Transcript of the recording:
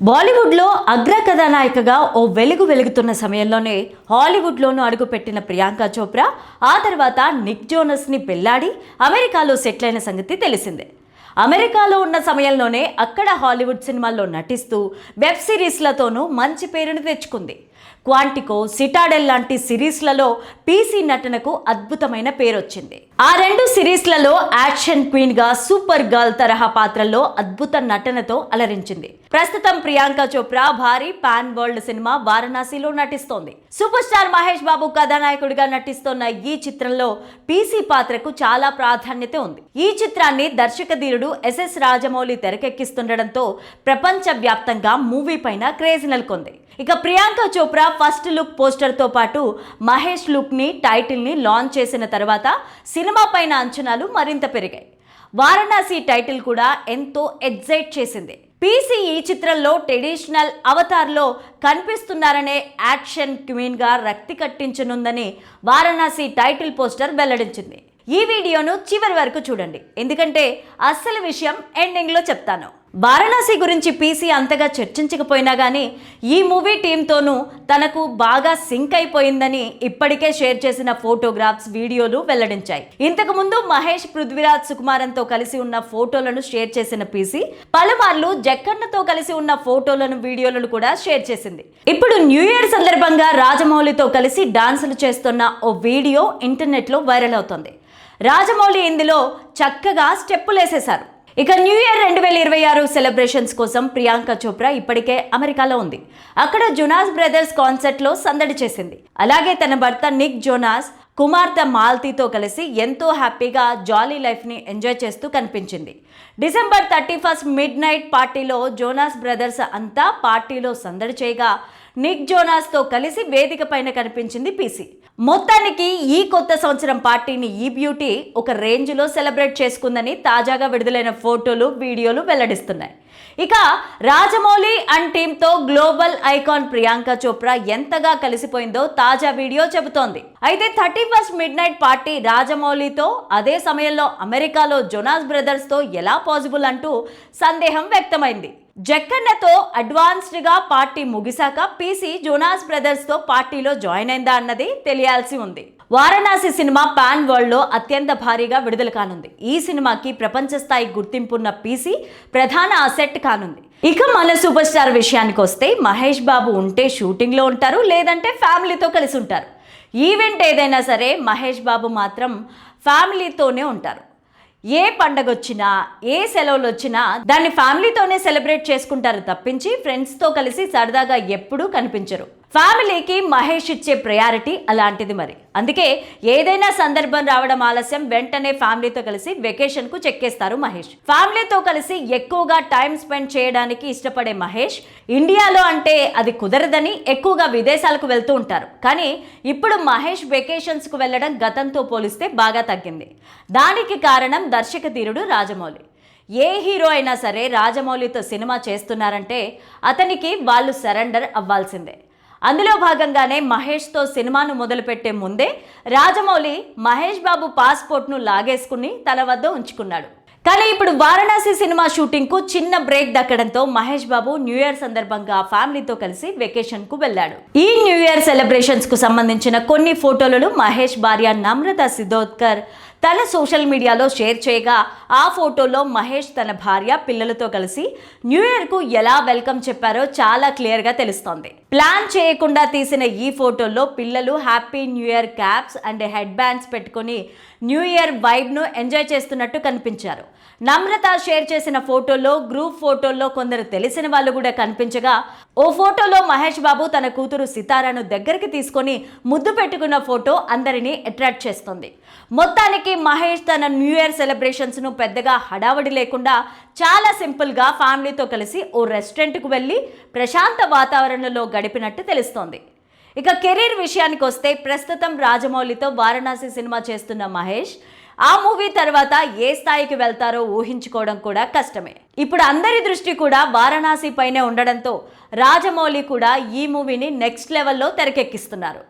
బాలీవుడ్లో అగ్ర కథానాయికగా ఓ వెలుగుతున్న సమయంలోనే హాలీవుడ్లోనూ అడుగుపెట్టిన ప్రియాంక చోప్రా ఆ తర్వాత నిక్ జోనస్ని పెళ్లాడి అమెరికాలో సెటిల్ అయిన సంగతి తెలిసిందే. అమెరికాలో ఉన్న సమయంలోనే అక్కడ హాలీవుడ్ సినిమాల్లో నటిస్తూ వెబ్ సిరీస్లతోనూ మంచి పేరును తెచ్చుకుంది. క్వాంటికో, సిటాడెల్ లాంటి సిరీస్లలో పీసీ నటనకు అద్భుతమైన పేరొచ్చింది. ఆ రెండు సిరీస్లలో యాక్షన్ క్వీన్ గా సూపర్ గర్ల్ తరహా పాత్రల్లో అద్భుత నటనతో అలరించింది. ప్రస్తుతం ప్రియాంక చోప్రా భారీ పాన్ వరల్డ్ సినిమా వారణాసిలో నటిస్తోంది. సూపర్ స్టార్ మహేష్ బాబు కథానాయకుడిగా నటిస్తోన్న ఈ చిత్రంలో పీసీ పాత్రకు చాలా ప్రాధాన్యత ఉంది. ఈ చిత్రాన్ని దర్శక ధీరుడు ఎస్ఎస్ రాజమౌళి తెరకెక్కిస్తుండటంతో ప్రపంచ వ్యాప్తంగా మూవీ పైన క్రేజ్ నెలకొంది. ఇక Priyanka Chopra first look poster తో పాటు మహేష్ లుక్ ని టైటిల్ ని లాంచ్ చేసిన తర్వాత సినిమా పైన అంచనాలు మరింత పెరిగాయి. వారణాసి టైటిల్ కూడా ఎంతో ఎగ్జైట్ చేసింది. పీసీ ఈ చిత్రంలో ట్రెడిషనల్ అవతార్లో కనిపిస్తున్నారనే యాక్షన్ క్వీన్ గా రక్తి కట్టించనుందని వారణాసి టైటిల్ పోస్టర్ వెల్లడించింది. ఈ వీడియోను చివరి వరకు చూడండి, ఎందుకంటే అసలు విషయం ఎండింగ్ లో చెప్తాను. వారణాసి గురించి పీసీ అంతగా చర్చించకపోయినా కానీ ఈ మూవీ టీంతోనూ తనకు బాగా సింక్ అయిపోయిందని ఇప్పటికే షేర్ చేసిన ఫోటోగ్రాఫ్స్, వీడియోలు వెల్లడించాయి. ఇంతకు ముందు మహేష్, పృథ్వీరాజ్ సుకుమారన్తో కలిసి ఉన్న ఫోటోలను షేర్ చేసిన పీసీ పలుమార్లు జక్కన్నతో కలిసి ఉన్న ఫోటోలను, వీడియోలను కూడా షేర్ చేసింది. ఇప్పుడు న్యూ ఇయర్ సందర్భంగా రాజమౌళితో కలిసి డాన్సులు చేస్తున్న ఓ వీడియో ఇంటర్నెట్లో వైరల్ అవుతోంది. రాజమౌళి ఇందులో చక్కగా స్టెప్పులేసేశారు. ఇక న్యూ ఇయర్ 2026 సెలబ్రేషన్స్ కోసం ప్రియాంక చోప్రా ఇప్పటికే అమెరికాలో ఉంది. అక్కడ జోనాస్ బ్రదర్స్ కాన్సర్ట్లో సందడి చేసింది. అలాగే తన భర్త నిక్ జోనాస్, కుమార్తె మాల్తీతో కలిసి ఎంతో హ్యాపీగా జాలీ లైఫ్ని ఎంజాయ్ చేస్తూ కనిపించింది. డిసెంబర్ 31 మిడ్ నైట్ పార్టీలో జోనాస్ బ్రదర్స్ అంతా పార్టీలో సందడి చేయగా నిక్ జోనాస్తో కలిసి వేదిక పైన కనిపించింది పీసీ. మొత్తానికి ఈ కొత్త సంవత్సరం పార్టీని ఈ బ్యూటీ ఒక రేంజ్లో సెలబ్రేట్ చేసుకుందని తాజాగా విడుదలైన ఫోటోలు, వీడియోలు వెల్లడిస్తున్నాయి. ఇక రాజమౌళి అండ్ టీంతో గ్లోబల్ ఐకాన్ ప్రియాంక చోప్రా ఎంతగా కలిసిపోయిందో తాజా వీడియో చెబుతోంది. అయితే 31 మిడ్ నైట్ పార్టీ రాజమౌళితో, అదే సమయంలో అమెరికాలో జోనాస్ బ్రదర్స్తో ఎలా పాసిబుల్ అంటూ సందేహం వ్యక్తమైంది. జక్కన్నతో అడ్వాన్స్డ్ గా పార్టీ ముగిశాక పీసీ జోనాస్ బ్రదర్స్ తో పార్టీలో జాయిన్ అయిందా అన్నది తెలియాల్సి ఉంది. వారణాసి సినిమా పాన్ వరల్డ్ లో అత్యంత భారీగా విడుదల కానుంది. ఈ సినిమాకి ప్రపంచ స్థాయి గుర్తింపున్న పీసీ ప్రధాన అసెట్ కానుంది. ఇక మన సూపర్ స్టార్ విషయానికి వస్తే మహేష్ బాబు ఉంటే షూటింగ్ లో ఉంటారు, లేదంటే ఫ్యామిలీతో కలిసి ఉంటారు. ఈవెంట్ ఏదైనా సరే మహేష్ బాబు మాత్రం ఫ్యామిలీతోనే ఉంటారు. ఏ పండగ వచ్చినా, ఏ సెలవులు వచ్చినా దాన్ని ఫ్యామిలీతోనే సెలబ్రేట్ చేసుకుంటారు తప్పించి ఫ్రెండ్స్తో కలిసి సరదాగా ఎప్పుడూ కనిపించరు. ఫ్యామిలీకి మహేష్ ఇచ్చే ప్రయారిటీ అలాంటిది. మరి అందుకే ఏదైనా సందర్భం రావడం ఆలస్యం వెంటనే ఫ్యామిలీతో కలిసి వెకేషన్కు చెక్కేస్తారు మహేష్. ఫ్యామిలీతో కలిసి ఎక్కువగా టైం స్పెండ్ చేయడానికి ఇష్టపడే మహేష్ ఇండియాలో అంటే అది కుదరదని ఎక్కువగా విదేశాలకు వెళ్తూ ఉంటారు. కానీ ఇప్పుడు మహేష్ వెకేషన్స్కు వెళ్ళడం గతంతో పోలిస్తే బాగా తగ్గింది. దానికి కారణం దర్శక ధీరుడు రాజమౌళి. ఏ హీరో అయినా సరే రాజమౌళితో సినిమా చేస్తున్నారంటే అతనికి వాళ్ళు సరెండర్ అవ్వాల్సిందే. అందులో భాగంగానే మహేష్తో సినిమాను మొదలుపెట్టే ముందే రాజమౌళి మహేష్ బాబు పాస్పోర్ట్ను లాగేసుకుని తన వద్ద ఉంచుకున్నాడు. కానీ ఇప్పుడు వారణాసి సినిమా షూటింగ్కు చిన్న break దక్కడంతో Mahesh Babu new year సందర్భంగా ఫ్యామిలీతో కలిసి వెకేషన్కు వెళ్ళాడు. ఈ న్యూ ఇయర్ సెలబ్రేషన్స్కు సంబంధించిన కొన్ని ఫోటోలను మహేష్ భార్య నమ్రత సిద్ధోద్కర్ తన సోషల్ మీడియాలో షేర్ చేయగా ఆ ఫోటోలో మహేష్ తన భార్య, పిల్లలతో కలిసి న్యూ ఇయర్కు ఎలా వెల్కమ్ చెప్పారో చాలా క్లియర్గా తెలుస్తోంది. ప్లాన్ చేయకుండా తీసిన ఈ ఫోటోల్లో పిల్లలు happy new year caps and head bands పెట్టుకుని న్యూ ఇయర్ వైబ్ను ఎంజాయ్ చేస్తున్నట్టు కనిపించారు. నమ్రత షేర్ చేసిన ఫోటోలో, గ్రూప్ ఫోటోల్లో కొందరు తెలిసిన వాళ్ళు కూడా కనిపించగా ఓ ఫోటోలో మహేష్ బాబు తన కూతురు సితారాను దగ్గరికి తీసుకొని ముద్దు పెట్టుకున్న ఫోటో అందరినీ అట్రాక్ట్ చేస్తుంది. మొత్తానికి మహేష్ తన న్యూ ఇయర్ సెలబ్రేషన్స్ ను పెద్దగా హడావడి లేకుండా చాలా సింపుల్ గా ఫ్యామిలీతో కలిసి ఓ రెస్టారెంట్కు వెళ్ళి ప్రశాంత వాతావరణంలో గడిపినట్టు తెలుస్తోంది. ఇక కెరీర్ విషయానికి వస్తే ప్రస్తుతం రాజమౌళితో వారణాసి సినిమా చేస్తున్న మహేష్ ఆ మూవీ తర్వాత ఏ స్థాయికి వెళ్తారో ఊహించుకోవడం కూడా కష్టమే. ఇప్పుడు అందరి దృష్టి కూడా వారణాసి పైనే ఉండడంతో రాజమౌళి కూడా ఈ మూవీని నెక్స్ట్ లెవెల్లో తెరకెక్కిస్తున్నారు.